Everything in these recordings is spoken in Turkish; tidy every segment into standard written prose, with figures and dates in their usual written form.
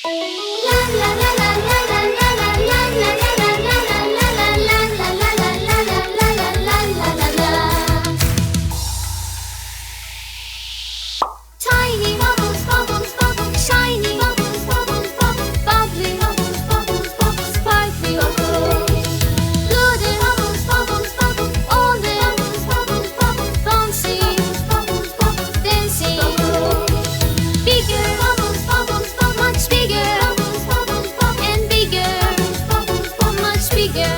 Tiny bubbles, bubbles, bubbles, shiny bubbles, bubbles, bubbles, bubbly bubbles, bubbles, bubbles, sparkly bubbles. Golden bubbles, bubbles, bubbles, all the bubbles, bubbles, bubbles, bouncy bubbles, bubbles, dancing. Bigger bubbles, bubbles, bubbles, much bigger bubbles, bubbles, bubbles, and bigger bubbles, bubbles, much bigger.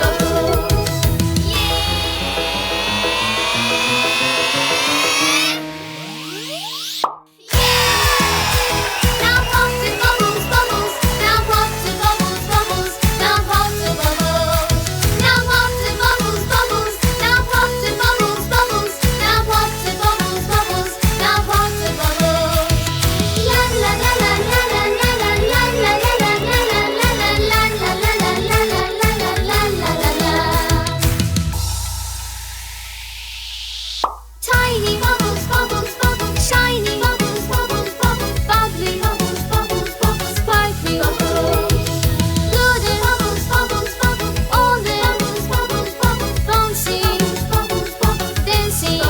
Tiny bubbles, bubbles, bubbles, shiny bubbles, bubbles, bubbles, bubbly bubbles, bubbles, bubbles, sparkly bubbles. Golden bubbles, bubbles, bubbles, all the bubbles, bubbles, bubbles, bouncy bubbles, bubbles, dancing.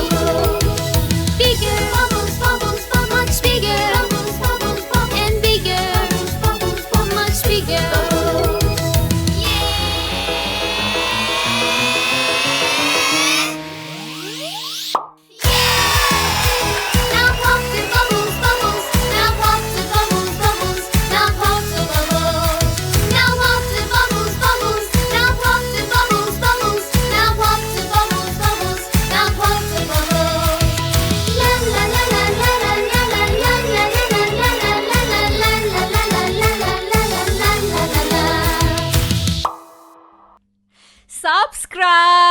Bigger bubbles, bubbles, bubbles, much bigger bubbles, bubbles, bubbles, and bigger bubbles, bubbles, much bigger. Now pop the bubbles, bubbles. Now pop the bubbles, bubbles. Now pop the bubbles. Now pop the bubbles, bubbles. Now pop the bubbles, bubbles. Now pop the bubbles, bubbles. Now pop the bubbles. La la la la la la la la la la la la la la la la la la la. Subscribe.